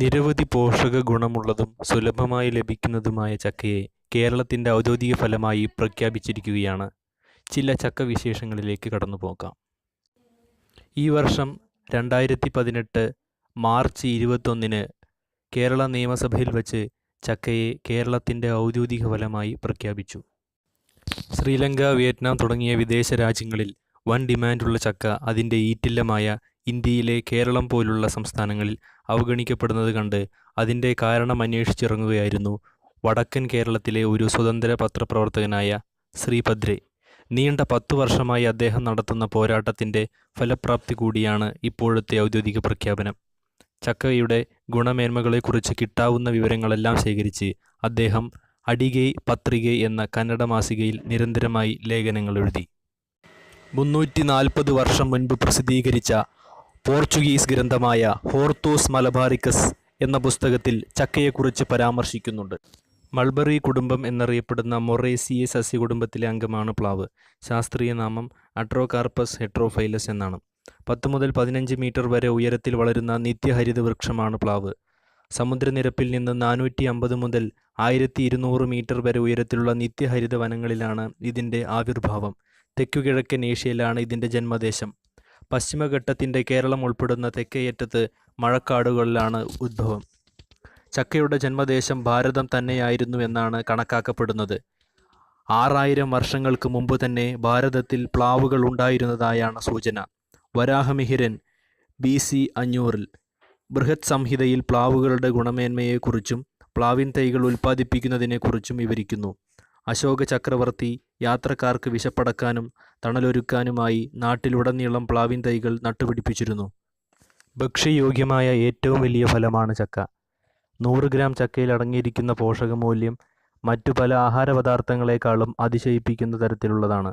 നിരവധി പോഷക ഗുണമുള്ളതും സുലഭമായി ലഭിക്കുന്നതുമായ ചക്കയെ കേരളത്തിൻ്റെ ഔദ്യോഗിക ഫലമായി പ്രഖ്യാപിച്ചിരിക്കുകയാണ്. ചില ചക്ക വിശേഷങ്ങളിലേക്ക് കടന്നുപോകാം. ഈ വർഷം 2018 മാർച്ച് 21 കേരള നിയമസഭയിൽ വച്ച് ചക്കയെ കേരളത്തിൻ്റെ ഔദ്യോഗിക ഫലമായി പ്രഖ്യാപിച്ചു. ശ്രീലങ്ക, വിയറ്റ്നാം തുടങ്ങിയ വിദേശ രാജ്യങ്ങളിൽ വൻ ഡിമാൻഡുള്ള ചക്ക അതിൻ്റെ ഈറ്റില്ലമായ ഇന്ത്യയിലെ കേരളം പോലുള്ള സംസ്ഥാനങ്ങളിൽ അവഗണിക്കപ്പെടുന്നത് കണ്ട് അതിൻ്റെ കാരണം അന്വേഷിച്ചിറങ്ങുകയായിരുന്നു വടക്കൻ കേരളത്തിലെ ഒരു സ്വതന്ത്ര പത്രപ്രവർത്തകനായ ശ്രീ ഭദ്രെ. നീണ്ട 10 വർഷമായി അദ്ദേഹം നടത്തുന്ന പോരാട്ടത്തിൻ്റെ ഫലപ്രാപ്തി കൂടിയാണ് ഇപ്പോഴത്തെ ഔദ്യോഗിക പ്രഖ്യാപനം. ചക്കയുടെ ഗുണമേന്മകളെക്കുറിച്ച് കിട്ടാവുന്ന വിവരങ്ങളെല്ലാം ശേഖരിച്ച് അദ്ദേഹം അടികൈ പത്രികൈ എന്ന കന്നഡ മാസികയിൽ നിരന്തരമായി ലേഖനങ്ങൾ എഴുതി. 340 വർഷം മുൻപ് പ്രസിദ്ധീകരിച്ച പോർച്ചുഗീസ് ഗ്രന്ഥമായ ഹോർത്തൂസ് മലബാറിക്കസ് എന്ന പുസ്തകത്തിൽ ചക്കയെക്കുറിച്ച് പരാമർശിക്കുന്നുണ്ട്. മൾബറി കുടുംബം എന്നറിയപ്പെടുന്ന മൊറേസിയെ സസ്യകുടുംബത്തിലെ അംഗമാണ് പ്ലാവ്. ശാസ്ത്രീയ നാമം അട്രോകാർപ്പസ് ഹെട്രോഫൈലസ് എന്നാണ്. 10 മുതൽ 15 മീറ്റർ വരെ ഉയരത്തിൽ വളരുന്ന നിത്യഹരിത വൃക്ഷമാണ് പ്ലാവ്. സമുദ്രനിരപ്പിൽ നിന്ന് 450 മുതൽ 1200 മീറ്റർ വരെ ഉയരത്തിലുള്ള നിത്യഹരിത വനങ്ങളിലാണ് ഇതിൻ്റെ ആവിർഭാവം. തെക്കുകിഴക്കൻ ഏഷ്യയിലാണ് ഇതിൻ്റെ ജന്മദേശം. പശ്ചിമഘട്ടത്തിൻ്റെ കേരളം ഉൾപ്പെടുന്ന തെക്കേയറ്റത്ത് മഴക്കാടുകളിലാണ് ഉദ്ഭവം. ചക്കയുടെ ജന്മദേശം ഭാരതം തന്നെയായിരുന്നു എന്നാണ് കണക്കാക്കപ്പെടുന്നത്. 6000 വർഷങ്ങൾക്ക് മുമ്പ് തന്നെ ഭാരതത്തിൽ പ്ലാവുകൾ ഉണ്ടായിരുന്നതായാണ് സൂചന. വരാഹമിഹിരൻ BC 500 ബൃഹത് സംഹിതയിൽ പ്ലാവുകളുടെ ഗുണമേന്മയെക്കുറിച്ചും പ്ലാവിൻ തൈകൾ ഉൽപ്പാദിപ്പിക്കുന്നതിനെക്കുറിച്ചും വിവരിക്കുന്നു. അശോക ചക്രവർത്തി യാത്രക്കാർക്ക് വിശപ്പടക്കാനും തണലൊരുക്കാനുമായി നാട്ടിലുടനീളം പ്ലാവിൻ തൈകൾ നട്ടുപിടിപ്പിച്ചിരുന്നു. ഭക്ഷ്യയോഗ്യമായ ഏറ്റവും വലിയ ഫലമാണ് ചക്ക. 100 ഗ്രാം ചക്കയിൽ അടങ്ങിയിരിക്കുന്ന പോഷകമൂല്യം മറ്റു പല ആഹാരപദാർത്ഥങ്ങളെക്കാളും അതിശയിപ്പിക്കുന്ന തരത്തിലുള്ളതാണ്.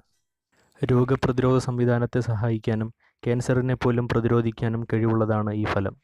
രോഗപ്രതിരോധ സംവിധാനത്തെ സഹായിക്കാനും ക്യാൻസറിനെ പോലും പ്രതിരോധിക്കാനും കഴിവുള്ളതാണ് ഈ ഫലം.